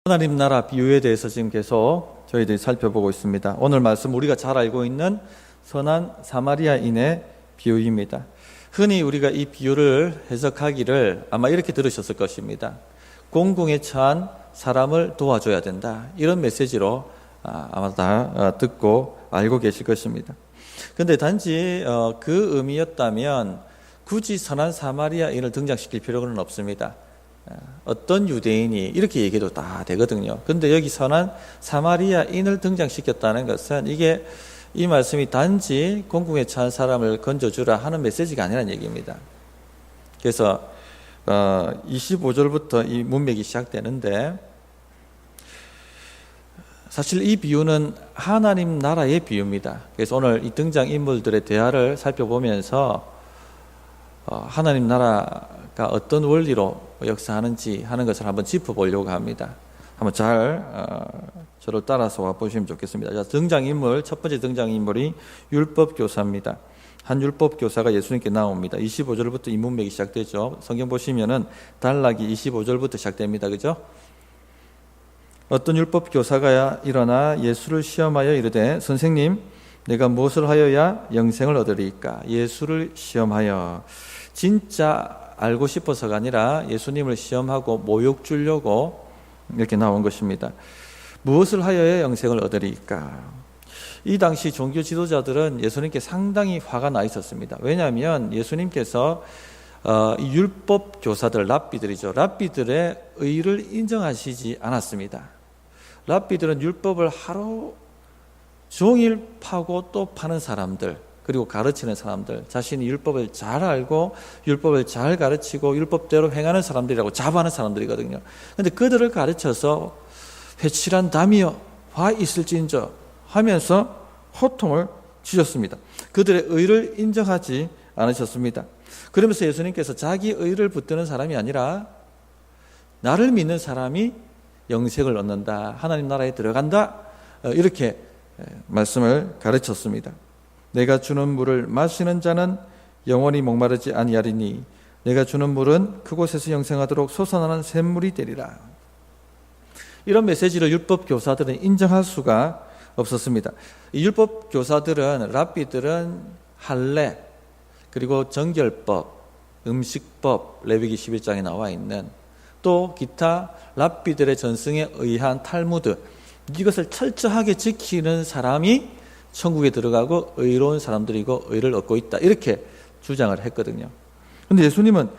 하나님 나라 비유에 대해서 지금 계속 저희들이 살펴보고 있습니다. 오늘 말씀 우리가 잘 알고 있는 선한 사마리아인의 비유입니다. 흔히 우리가 이 비유를 해석하기를 아마 이렇게 들으셨을 것입니다. 공공에 처한 사람을 도와줘야 된다, 이런 메시지로 아마 다 듣고 알고 계실 것입니다. 그런데 단지 그 의미였다면 굳이 선한 사마리아인을 등장시킬 필요는 없습니다. 어떤 유대인이 이렇게 얘기해도 다 되거든요. 그런데 여기 선한 사마리아인을 등장시켰다는 것은 이 말씀이 단지 공공에 처한 사람을 건져주라 하는 메시지가 아니라는 얘기입니다. 그래서 25절부터 이 문맥이 시작되는데, 사실 이 비유는 하나님 나라의 비유입니다. 그래서 오늘 이 등장인물들의 대화를 살펴보면서 하나님 나라가 어떤 원리로 역사하는지 하는 것을 한번 짚어보려고 합니다. 한번 잘 저를 따라서 와보시면 좋겠습니다. 자, 등장인물, 첫 번째 등장인물이 율법교사입니다. 한 율법교사가 예수님께 나옵니다. 25절부터 이 문맥이 시작되죠. 성경 보시면은 단락이 25절부터 시작됩니다. 그죠? 어떤 율법교사가 일어나 예수를 시험하여 이르되, 선생님, 내가 무엇을 하여야 영생을 얻으리까? 예수를 시험하여, 진짜 알고 싶어서가 아니라 예수님을 시험하고 모욕 주려고 이렇게 나온 것입니다. 무엇을 하여야 영생을 얻으리까? 이 당시 종교 지도자들은 예수님께 상당히 화가 나 있었습니다. 왜냐하면 예수님께서 이 율법 교사들, 랍비들이죠. 랍비들의 의를 인정하시지 않았습니다. 랍비들은 율법을 하루 종일 파고 또 파는 사람들, 그리고 가르치는 사람들, 자신이 율법을 잘 알고 율법을 잘 가르치고 율법대로 행하는 사람들이라고 자부하는 사람들이거든요. 그런데 그들을 가르쳐서 회칠한 담이여 화 있을진저 하면서 호통을 치셨습니다. 그들의 의를 인정하지 않으셨습니다. 그러면서 예수님께서 자기 의를 붙드는 사람이 아니라 나를 믿는 사람이 영생을 얻는다, 하나님 나라에 들어간다, 이렇게 말씀을 가르쳤습니다. 내가 주는 물을 마시는 자는 영원히 목마르지 아니하리니 내가 주는 물은 그곳에서 영생하도록 솟아나는 샘물이 되리라. 이런 메시지를 율법 교사들은 인정할 수가 없었습니다. 이 율법 교사들은, 랍비들은 할례, 그리고 정결법, 음식법, 레위기 11장에 나와 있는, 또 기타 랍비들의 전승에 의한 탈무드, 이것을 철저하게 지키는 사람이 천국에 들어가고 의로운 사람들이고 의를 얻고 있다, 이렇게 주장을 했거든요. 그런데 예수님은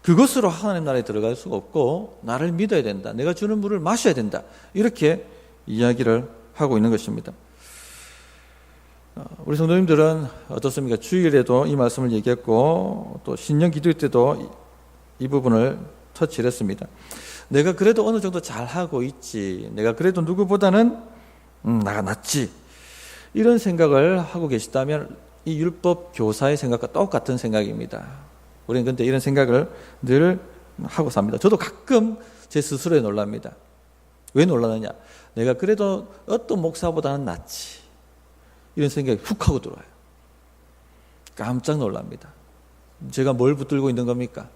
그것으로 하나님 나라에 들어갈 수가 없고 나를 믿어야 된다, 내가 주는 물을 마셔야 된다, 이렇게 이야기를 하고 있는 것입니다. 우리 성도님들은 어떻습니까? 주일에도 이 말씀을 얘기했고 또 신년 기도회 때도 이 부분을 터치를 했습니다. 내가 그래도 어느 정도 잘하고 있지, 내가 그래도 누구보다는 나가 낫지, 이런 생각을 하고 계시다면 이 율법 교사의 생각과 똑같은 생각입니다. 우리는 근데 이런 생각을 늘 하고 삽니다. 저도 가끔 제 스스로에 놀랍니다. 왜 놀라느냐? 내가 그래도 어떤 목사보다는 낫지, 이런 생각이 훅 하고 들어와요. 깜짝 놀랍니다. 제가 뭘 붙들고 있는 겁니까?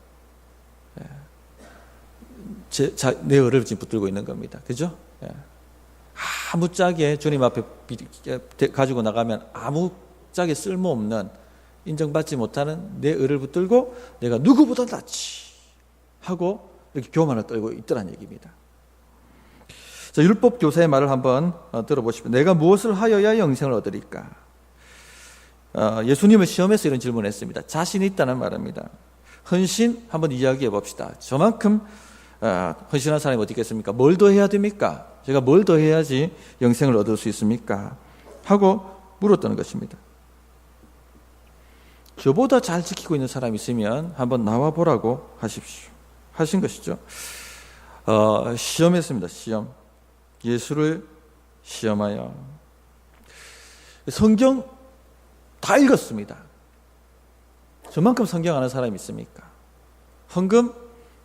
내 의를 지금 붙들고 있는 겁니다. 그죠? 아무짝에 주님 앞에 가지고 나가면 아무짝에 쓸모없는, 인정받지 못하는 내 의를 붙들고 내가 누구보다 낫지 하고 이렇게 교만을 떨고 있더란 얘기입니다. 자, 율법 교사의 말을 한번 들어보십시오. 내가 무엇을 하여야 영생을 얻으리까? 예수님을 시험해서 이런 질문을 했습니다. 자신이 있다는 말입니다. 헌신 한번 이야기해 봅시다. 저만큼 헌신한 사람이 어디 있겠습니까? 뭘 더 해야 됩니까? 제가 뭘 더 해야지 영생을 얻을 수 있습니까? 하고 물었다는 것입니다. 저보다 잘 지키고 있는 사람이 있으면 한번 나와 보라고 하십시오. 하신 것이죠. 시험했습니다. 시험. 예수를 시험하여. 성경 다 읽었습니다. 저만큼 성경 아는 사람이 있습니까? 헌금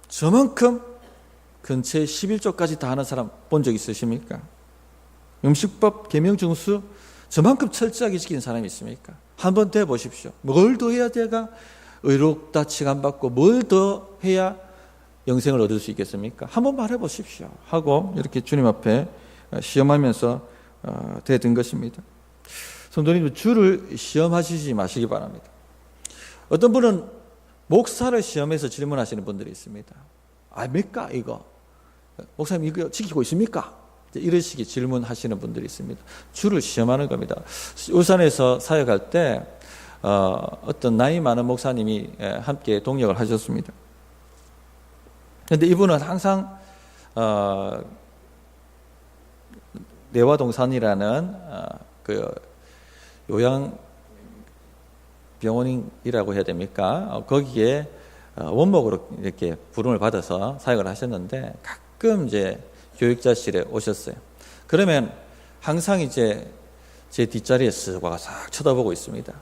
저만큼 근처에 11조까지 다 하는 사람 본 적 있으십니까? 음식법, 계명중수 저만큼 철저하게 지키는 사람이 있습니까? 한번 대보십시오. 뭘 더 해야 내가 의롭다 칭함받고 뭘 더 해야 영생을 얻을 수 있겠습니까? 한번 말해 보십시오 하고 이렇게 주님 앞에 시험하면서 대든 것입니다. 성도님, 주를 시험하시지 마시기 바랍니다. 어떤 분은 목사를 시험해서 질문하시는 분들이 있습니다. 압니까 이거? 목사님 이거 지키고 있습니까? 이런 식의 질문하시는 분들이 있습니다. 주를 시험하는 겁니다. 울산에서 사역할 때 어떤 나이 많은 목사님이 함께 동역을 하셨습니다. 그런데 이분은 항상 내화동산이라는 그 요양병원이라고 해야 됩니까? 거기에 원목으로 이렇게 부름을 받아서 사역을 하셨는데 가끔 이제 교육자실에 오셨어요. 그러면 항상 이제 제 뒷자리에 쓱 와서 싹 쳐다보고 있습니다.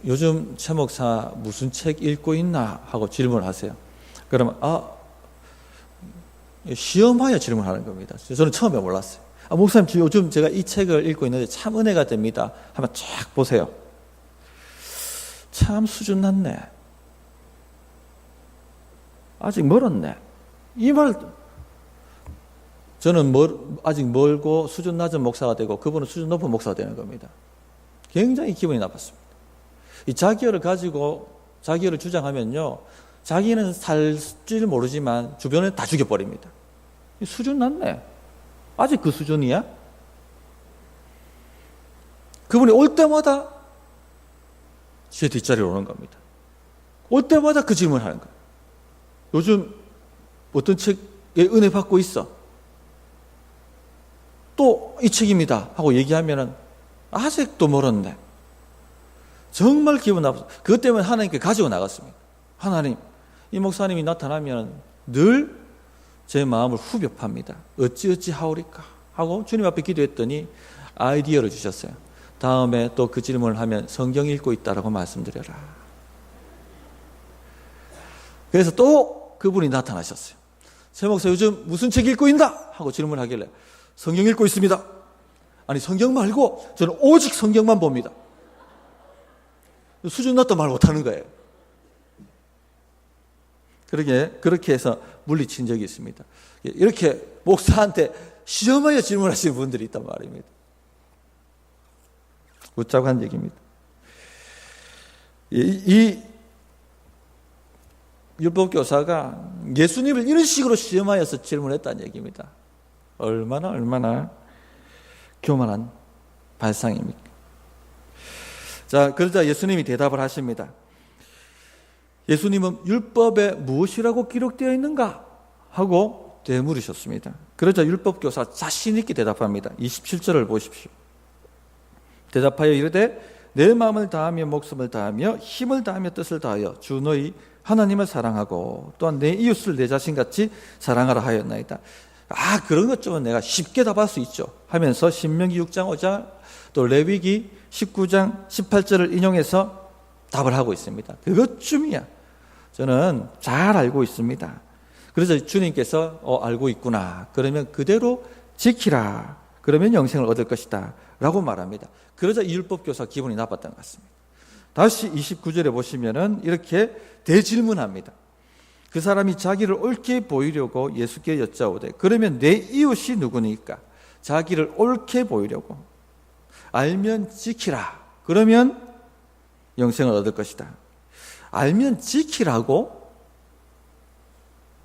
요즘 최 목사 무슨 책 읽고 있나 하고 질문을 하세요. 그러면 시험하여 질문하는 겁니다. 저는 처음에 몰랐어요. 목사님 요즘 제가 이 책을 읽고 있는데 참 은혜가 됩니다. 한번 쫙 보세요. 참 수준 낮네. 아직 멀었네. 이 말 저는 아직 멀고 수준 낮은 목사가 되고 그분은 수준 높은 목사가 되는 겁니다. 굉장히 기분이 나빴습니다. 이 자기를 가지고 자기를 주장하면요, 자기는 살지를 모르지만 주변에 다 죽여버립니다. 수준 낮네. 아직 그 수준이야? 그분이 올 때마다 제 뒷자리로 오는 겁니다. 올 때마다 그 질문을 하는 거예요. 요즘 어떤 책에 은혜 받고 있어? 또 이 책입니다 하고 얘기하면은 아직도 멀었네. 정말 기분 나빴어요. 그것 때문에 하나님께 가지고 나갔습니다. 하나님, 이 목사님이 나타나면 늘 제 마음을 후벼 팝니다. 어찌 하오리까 하고 주님 앞에 기도했더니 아이디어를 주셨어요. 다음에 또 그 질문을 하면 성경 읽고 있다라고 말씀드려라. 그래서 또 그분이 나타나셨어요. 최 목사 요즘 무슨 책 읽고 있나? 하고 질문하길래 성경 읽고 있습니다. 아니, 성경 말고 저는 오직 성경만 봅니다. 수준 낮다 말 못하는 거예요. 그렇게 해서 물리친 적이 있습니다. 이렇게 목사한테 시험하여 질문하시는 분들이 있단 말입니다. 웃자고 한 얘기입니다. 이 율법교사가 예수님을 이런 식으로 시험하여서 질문했다는 얘기입니다. 얼마나 교만한 발상입니까? 자, 그러자 예수님이 대답을 하십니다. 예수님은 율법에 무엇이라고 기록되어 있는가? 하고 되물으셨습니다. 그러자 율법교사 자신 있게 대답합니다. 27절을 보십시오. 대답하여 이르되 내 마음을 다하며 목숨을 다하며 힘을 다하며 뜻을 다하여 주 너희 하나님을 사랑하고 또한 내 이웃을 내 자신같이 사랑하라 하였나이다. 그런 것 좀 내가 쉽게 답할 수 있죠 하면서 신명기 6장 5장 또 레위기 19장 18절을 인용해서 답을 하고 있습니다. 그것쯤이야 저는 잘 알고 있습니다. 그래서 주님께서 알고 있구나. 그러면 그대로 지키라. 그러면 영생을 얻을 것이다 라고 말합니다. 그러자 이 율법교사 기분이 나빴던 것 같습니다. 다시 29절에 보시면은 이렇게 대질문합니다. 그 사람이 자기를 옳게 보이려고 예수께 여짜오되 그러면 내 이웃이 누구니까? 자기를 옳게 보이려고 알면 지키라. 그러면 영생을 얻을 것이다. 알면 지키라고?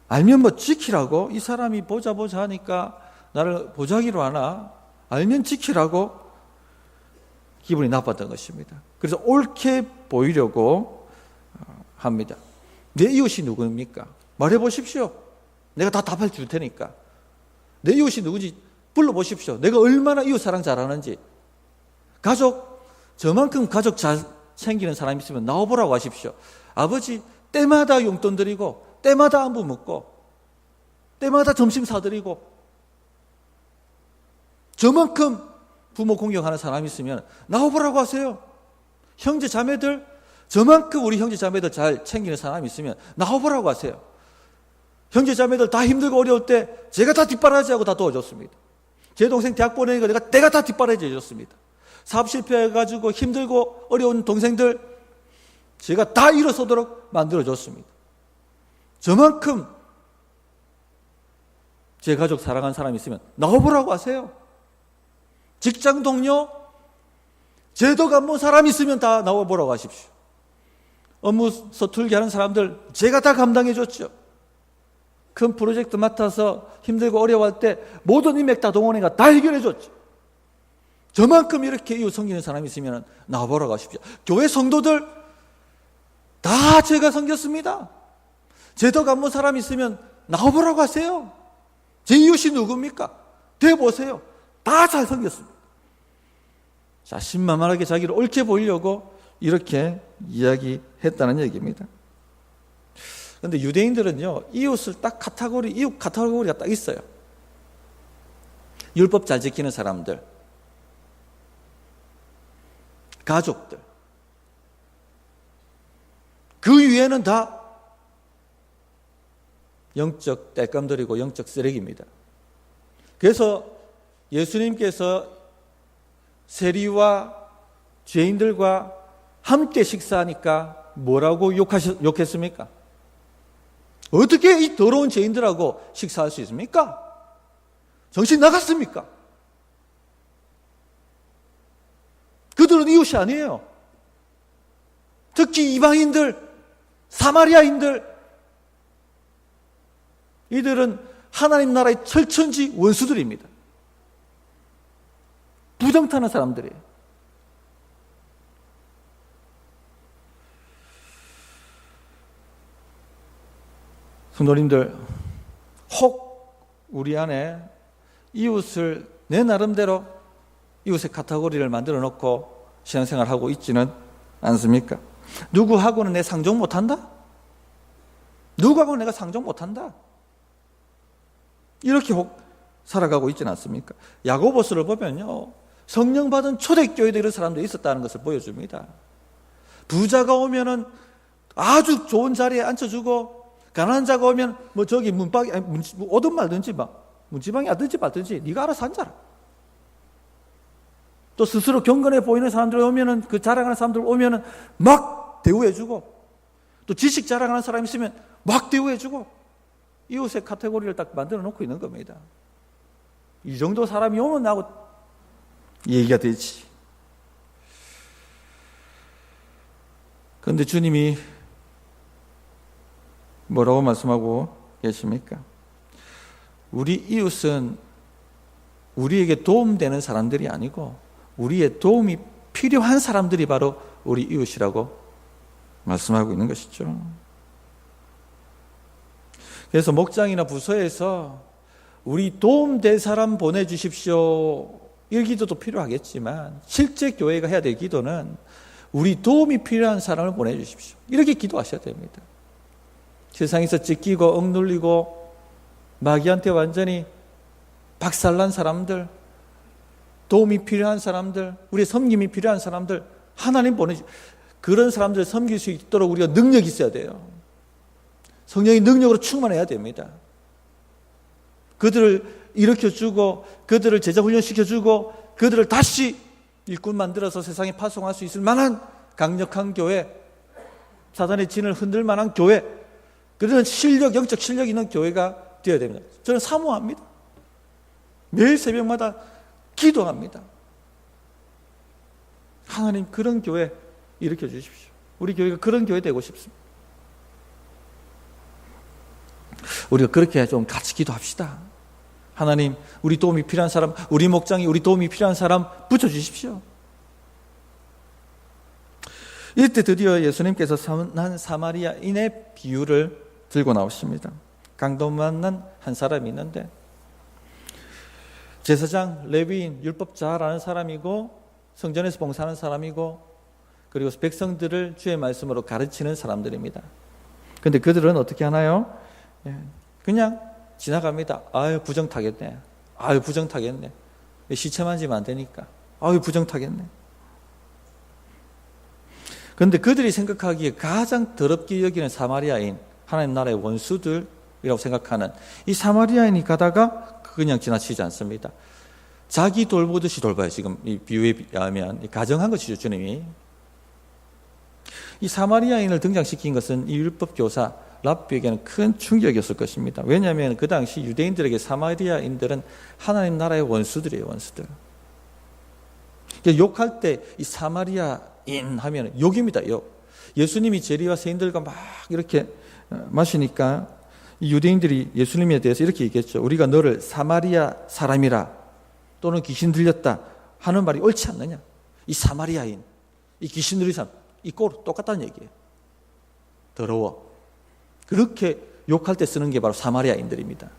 알면 뭐 지키라고? 이 사람이 보자 하니까 나를 보자기로 하나? 알면 지키라고? 기분이 나빴던 것입니다. 그래서 옳게 보이려고 합니다. 내 이웃이 누구입니까? 말해보십시오. 내가 다 답할 줄 테니까. 내 이웃이 누구지? 불러보십시오. 내가 얼마나 이웃 사랑 잘하는지. 가족, 저만큼 가족 잘 챙기는 사람이 있으면 나와보라고 하십시오. 아버지, 때마다 용돈 드리고 때마다 안부 묻고 때마다 점심 사드리고 저만큼 부모 공경하는 사람이 있으면 나와보라고 하세요. 형제 자매들, 저만큼 우리 형제 자매들 잘 챙기는 사람이 있으면 나와보라고 하세요. 형제 자매들 다 힘들고 어려울 때 제가 다 뒷바라지하고 다 도와줬습니다. 제 동생 대학 보내니까 내가 다 뒷바라지 해줬습니다. 사업 실패해가지고 힘들고 어려운 동생들 제가 다 일어서도록 만들어줬습니다. 저만큼 제 가족 사랑하는 사람이 있으면 나와보라고 하세요. 직장 동료, 제도 간부 사람이 있으면 다 나와보라고 하십시오. 업무 서툴게 하는 사람들 제가 다 감당해 줬죠. 큰 프로젝트 맡아서 힘들고 어려워할 때 모든 인맥 다 동원해가 다 해결해 줬죠. 저만큼 이렇게 이웃 섬기는 사람이 있으면 나와보라고 하십시오. 교회 성도들 다 제가 섬겼습니다. 제도 간부 사람이 있으면 나와보라고 하세요. 제 이웃이 누굽니까? 대보세요. 다 잘 섬겼습니다. 자신만만하게 자기를 옳게 보이려고 이렇게 이야기했다는 얘기입니다. 그런데 유대인들은요, 이웃을 딱 이웃 카테고리가 딱 있어요. 율법 잘 지키는 사람들, 가족들. 그 위에는 다 영적 땔감들이고 영적 쓰레기입니다. 그래서 예수님께서 세리와 죄인들과 함께 식사하니까 뭐라고 욕했습니까? 어떻게 이 더러운 죄인들하고 식사할 수 있습니까? 정신 나갔습니까? 그들은 이웃이 아니에요. 특히 이방인들, 사마리아인들, 이들은 하나님 나라의 철천지 원수들입니다. 부정타는 사람들이에요. 성도님들, 혹 우리 안에 이웃을 내 나름대로 이웃의 카테고리를 만들어 놓고 신앙생활을 하고 있지는 않습니까? 누구하고는 내 상종 못한다? 누구하고는 내가 상종 못한다? 이렇게 혹 살아가고 있지는 않습니까? 야고보서를 보면요, 성령 받은 초대교회도 이런 사람들이 있었다는 것을 보여줍니다. 부자가 오면은 아주 좋은 자리에 앉혀주고, 가난한 자가 오면 뭐 저기 문방에 오든 말든지 문지방에 앉든지 말든지 네가 알아서 앉아라. 또 스스로 경건해 보이는 사람들 오면은, 그 자랑하는 사람들 오면은 막 대우해주고, 또 지식 자랑하는 사람이 있으면 막 대우해주고, 이웃의 카테고리를 딱 만들어 놓고 있는 겁니다. 이 정도 사람이 오면 나하고 얘기가 되지. 그런데 주님이 뭐라고 말씀하고 계십니까? 우리 이웃은 우리에게 도움되는 사람들이 아니고 우리의 도움이 필요한 사람들이 바로 우리 이웃이라고 말씀하고 있는 것이죠. 그래서 목장이나 부서에서 우리 도움될 사람 보내주십시오, 이 기도도 필요하겠지만 실제 교회가 해야 될 기도는 우리 도움이 필요한 사람을 보내주십시오, 이렇게 기도하셔야 됩니다. 세상에서 찢기고 억눌리고 마귀한테 완전히 박살난 사람들, 도움이 필요한 사람들, 우리의 섬김이 필요한 사람들 하나님 그런 사람들을 섬길 수 있도록 우리가 능력이 있어야 돼요. 성령의 능력으로 충만해야 됩니다. 그들을 일으켜주고, 그들을 제자훈련시켜주고, 그들을 다시 일꾼 만들어서 세상에 파송할 수 있을 만한 강력한 교회, 사단의 진을 흔들 만한 교회, 그런 영적 실력 있는 교회가 되어야 됩니다. 저는 사모합니다. 매일 새벽마다 기도합니다. 하나님, 그런 교회 일으켜 주십시오. 우리 교회가 그런 교회 되고 싶습니다. 우리가 그렇게 좀 같이 기도합시다. 하나님, 우리 도움이 필요한 사람, 우리 목장이 우리 도움이 필요한 사람 붙여주십시오. 이때 드디어 예수님께서 선한 사마리아인의 비유를 들고 나오십니다. 강도 만난 한 사람이 있는데, 제사장, 레위인, 율법 잘하는 사람이고 성전에서 봉사하는 사람이고, 그리고 백성들을 주의 말씀으로 가르치는 사람들입니다. 그런데 그들은 어떻게 하나요? 그냥 지나갑니다. 아유, 부정 타겠네. 아유, 부정 타겠네. 시체만 지면 안 되니까. 아유, 부정 타겠네. 그런데 그들이 생각하기에 가장 더럽게 여기는 사마리아인, 하나님 나라의 원수들이라고 생각하는 이 사마리아인이 가다가 그냥 지나치지 않습니다. 자기 돌보듯이 돌봐요. 지금 이 비유에 의하면 가정한 것이죠, 주님이. 이 사마리아인을 등장시킨 것은 이 율법 교사 랍비에게는 큰 충격이었을 것입니다. 왜냐하면 그 당시 유대인들에게 사마리아인들은 하나님 나라의 원수들이에요, 원수들. 욕할 때 이 사마리아인 하면 욕입니다, 욕. 예수님이 재리와 세인들과 막 이렇게 마시니까 이 유대인들이 예수님에 대해서 이렇게 얘기했죠. 우리가 너를 사마리아 사람이라 또는 귀신 들렸다 하는 말이 옳지 않느냐. 이 사마리아인, 이 귀신 들린 사람, 이 꼴 똑같다는 얘기예요. 더러워. 그렇게 욕할 때 쓰는 게 바로 사마리아인들입니다.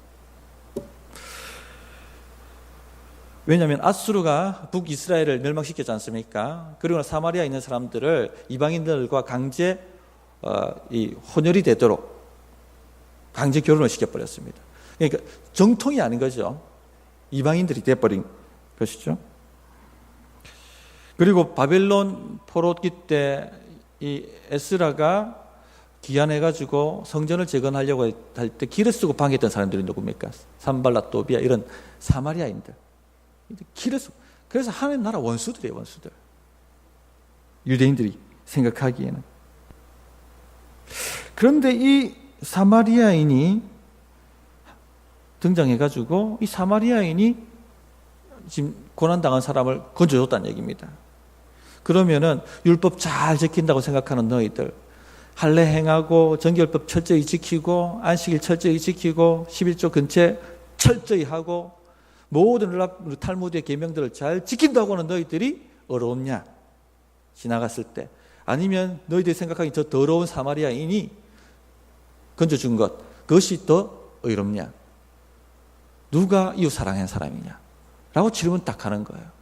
왜냐하면 아수르가 북이스라엘을 멸망시켰지 않습니까? 그리고 사마리아에 있는 사람들을 이방인들과 강제 혼혈이 되도록 강제 결혼을 시켜버렸습니다. 그러니까 정통이 아닌 거죠. 이방인들이 돼버린 것이죠. 그리고 바벨론 포로기 때 이 에스라가 기한해가지고 성전을 재건하려고 할 때 길을 쓰고 방해했던 사람들이 누굽니까? 산발랏 도비아 이런 사마리아인들. 길을 쓰고. 그래서 하나님 나라 원수들이에요, 원수들. 유대인들이 생각하기에는. 그런데 이 사마리아인이 등장해가지고 이 사마리아인이 지금 고난당한 사람을 건져줬다는 얘기입니다. 그러면은 율법 잘 지킨다고 생각하는 너희들, 할례 행하고 정결법 철저히 지키고 안식일 철저히 지키고 11조 근체 철저히 하고 모든 탈무드의 계명들을 잘 지킨다고 하는 너희들이 어려웠냐? 지나갔을 때. 아니면 너희들이 생각하기에 더 더러운 사마리아인이 건져준 것, 그것이 더 의롭냐? 누가 이웃 사랑하는 사람이냐? 라고 질문 딱 하는 거예요.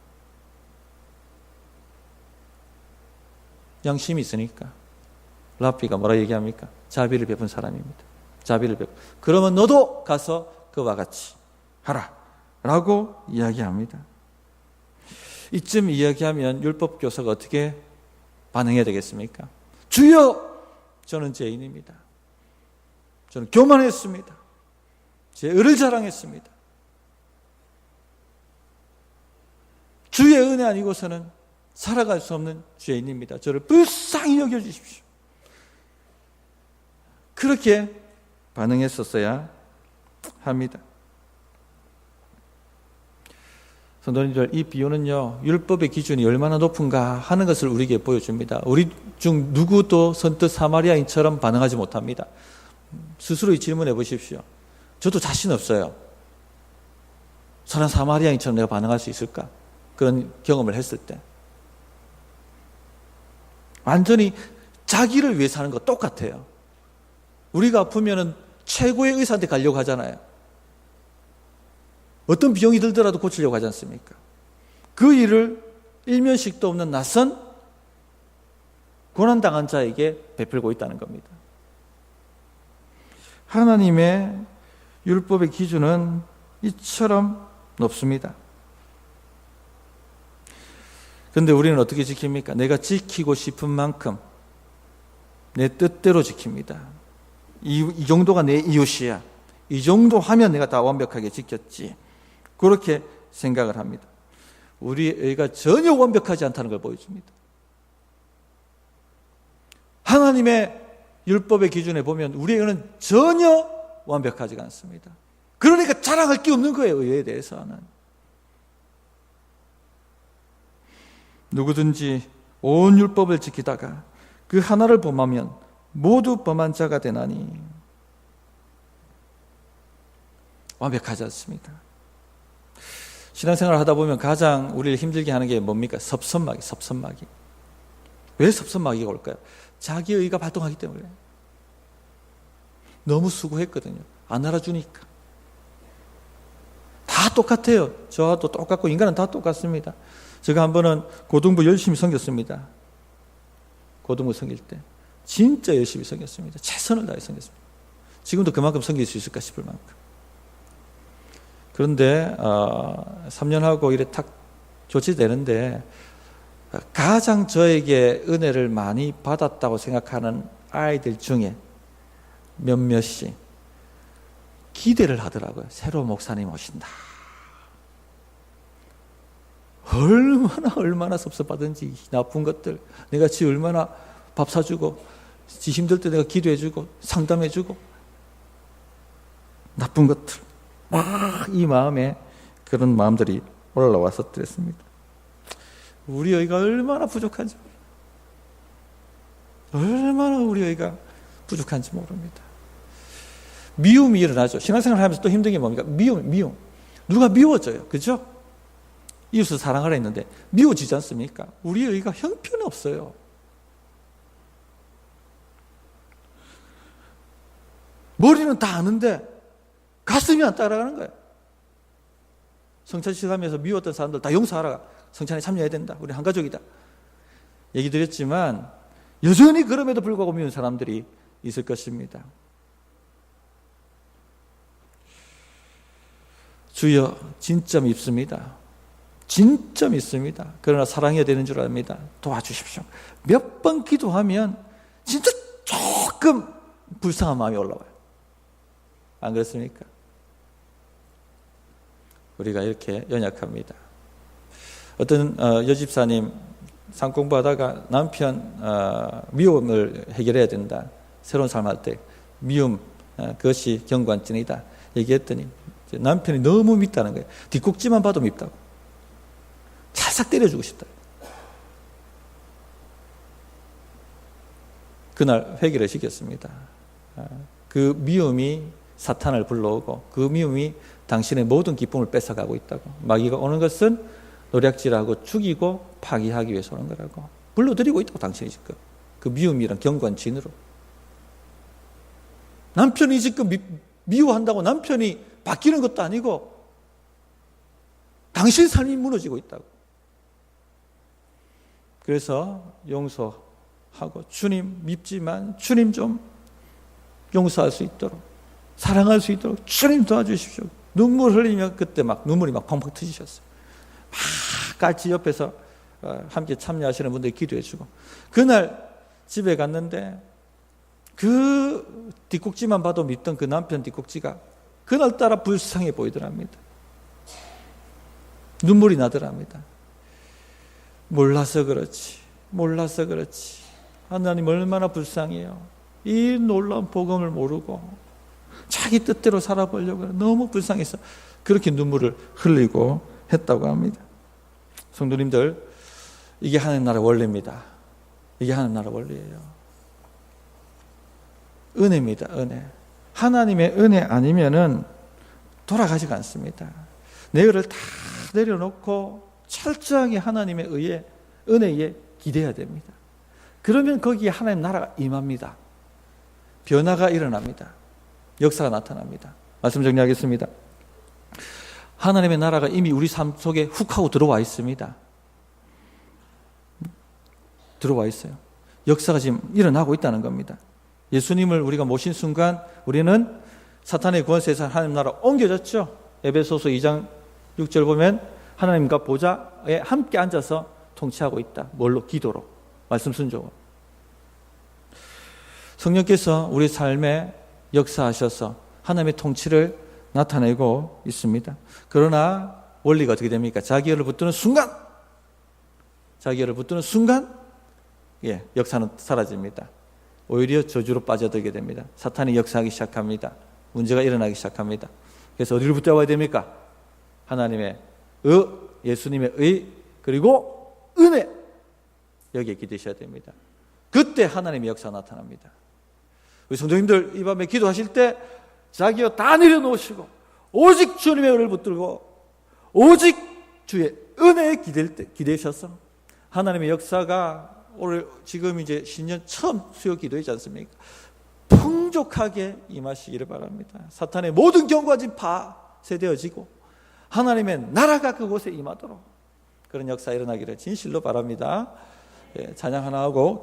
양심이 있으니까. 랍비가 뭐라 얘기합니까? 자비를 베푼 사람입니다. 자비를 베푼. 그러면 너도 가서 그와 같이 하라. 라고 이야기합니다. 이쯤 이야기하면 율법 교사가 어떻게 반응해야 되겠습니까? 주여! 저는 죄인입니다. 저는 교만했습니다. 제 의를 자랑했습니다. 주의 은혜 아니고서는 살아갈 수 없는 죄인입니다. 저를 불쌍히 여겨주십시오. 그렇게 반응했었어야 합니다. 성도님들, 이 비유는요, 율법의 기준이 얼마나 높은가 하는 것을 우리에게 보여줍니다. 우리 중 누구도 선뜻 사마리아인처럼 반응하지 못합니다. 스스로 질문해 보십시오. 저도 자신 없어요. 저는 사마리아인처럼 내가 반응할 수 있을까? 그런 경험을 했을 때. 완전히 자기를 위해 사는 거 똑같아요. 우리가 아프면은 최고의 의사한테 가려고 하잖아요. 어떤 비용이 들더라도 고치려고 하지 않습니까? 그 일을 일면식도 없는 낯선 고난당한 자에게 베풀고 있다는 겁니다. 하나님의 율법의 기준은 이처럼 높습니다. 그런데 우리는 어떻게 지킵니까? 내가 지키고 싶은 만큼 내 뜻대로 지킵니다. 이 정도가 내 이웃이야. 이 정도 하면 내가 다 완벽하게 지켰지. 그렇게 생각을 합니다. 우리의 의가 전혀 완벽하지 않다는 걸 보여줍니다. 하나님의 율법의 기준에 보면 우리의 의는 전혀 완벽하지가 않습니다. 그러니까 자랑할 게 없는 거예요, 의에 대해서는. 누구든지 온 율법을 지키다가 그 하나를 범하면 모두 범한 자가 되나니. 완벽하지 않습니다. 신앙생활을 하다 보면 가장 우리를 힘들게 하는 게 뭡니까? 섭섭마귀. 왜 섭섭마귀가 올까요? 자기 의가 발동하기 때문에. 너무 수고했거든요. 안 알아주니까. 다 똑같아요. 저와도 똑같고 인간은 다 똑같습니다. 제가 한 번은 고등부 열심히 섬겼습니다. 고등부 섬길 때. 진짜 열심히 섬겼습니다. 최선을 다해 섬겼습니다. 지금도 그만큼 섬길 수 있을까 싶을 만큼. 그런데 3년 하고 이래 탁 조치되는데 가장 저에게 은혜를 많이 받았다고 생각하는 아이들 중에 몇몇이 기대를 하더라고요. 새로운 목사님 오신다. 얼마나 섭섭하든지 나쁜 것들, 내가 지 얼마나 밥 사주고 지 힘들 때 내가 기도해주고 상담해주고 나쁜 것들 막 이 마음에 그런 마음들이 올라왔었더랬습니다. 우리 의가 얼마나 부족한지, 얼마나 우리 의가 부족한지 모릅니다. 미움이 일어나죠. 신앙생활 하면서 또 힘든 게 뭡니까? 미움. 누가 미워져요. 그죠? 이웃을 사랑하라 했는데 미워지지 않습니까? 우리 의가 형편이 없어요. 머리는 다 아는데 가슴이 안 따라가는 거예요. 성찬식 하면서 미웠던 사람들 다 용서하라. 성찬에 참여해야 된다. 우리 한 가족이다. 얘기 드렸지만 여전히 그럼에도 불구하고 미운 사람들이 있을 것입니다. 주여, 진짜 밉습니다. 진짜 밉습니다. 그러나 사랑해야 되는 줄 압니다. 도와주십시오. 몇 번 기도하면 진짜 조금 불쌍한 마음이 올라와요. 안 그렇습니까? 우리가 이렇게 연약합니다. 어떤 여집사님 상공부하다가 남편 미움을 해결해야 된다. 새로운 삶할 때 미움 그것이 경관증이다 얘기했더니 남편이 너무 밉다는 거예요. 뒷꼭지만 봐도 밉다고. 찰싹 때려주고 싶다. 그날 회개를 시켰습니다. 그 미움이 사탄을 불러오고 그 미움이 당신의 모든 기쁨을 뺏어가고 있다고. 마귀가 오는 것은 노략질하고 죽이고 파괴하기 위해서 오는 거라고. 불러들이고 있다고 당신이 지금. 그 미움이란 경관진으로. 남편이 지금 미워한다고 남편이 바뀌는 것도 아니고 당신 삶이 무너지고 있다고. 그래서 용서하고 주님 밉지만 주님 좀 용서할 수 있도록 사랑할 수 있도록 주님 도와주십시오. 눈물 흘리며 그때 막 눈물이 막 펑펑 터지셨어요. 막 같이 옆에서 함께 참여하시는 분들이 기도해주고 그날 집에 갔는데 그 뒷꼭지만 봐도 밉던 그 남편 뒷꼭지가 그날따라 불쌍해 보이더랍니다. 눈물이 나더랍니다. 몰라서 그렇지 하나님 얼마나 불쌍해요. 이 놀라운 복음을 모르고 자기 뜻대로 살아보려고 너무 불쌍해서 그렇게 눈물을 흘리고 했다고 합니다. 성도님들, 이게 하나님 나라 원리입니다. 이게 하나님 나라 원리예요. 은혜입니다. 은혜. 하나님의 은혜 아니면은 돌아가지가 않습니다. 내일을 다 내려놓고 철저하게 하나님의 의에, 은혜에 기대야 됩니다. 그러면 거기에 하나님 나라가 임합니다. 변화가 일어납니다. 역사가 나타납니다. 말씀 정리하겠습니다. 하나님의 나라가 이미 우리 삶 속에 훅 하고 들어와 있습니다. 들어와 있어요. 역사가 지금 일어나고 있다는 겁니다. 예수님을 우리가 모신 순간 우리는 사탄의 권세에서 하나님 나라 옮겨졌죠. 에베소서 2장 6절 보면 하나님과 보좌에 함께 앉아서 통치하고 있다. 뭘로? 기도로. 말씀 순종으로. 성령께서 우리 삶에 역사하셔서 하나님의 통치를 나타내고 있습니다. 그러나 원리가 어떻게 됩니까? 자기를 붙드는 순간 역사는 사라집니다. 오히려 저주로 빠져들게 됩니다. 사탄이 역사하기 시작합니다. 문제가 일어나기 시작합니다. 그래서 어디를 붙잡아야 됩니까? 하나님의 예수님의 의, 그리고 은혜, 여기에 기대셔야 됩니다. 그때 하나님의 역사가 나타납니다. 우리 성도님들 이 밤에 기도하실 때 자기가 다 내려놓으시고 오직 주님의 은혜를 붙들고 오직 주의 은혜에 기대셔서 하나님의 역사가 오늘 지금 이제 신년 처음 수요 기도이지 않습니까? 풍족하게 임하시기를 바랍니다. 사탄의 모든 경과진 파쇄되어지고 하나님의 나라가 그곳에 임하도록 그런 역사 일어나기를 진실로 바랍니다. 찬양 하나 하고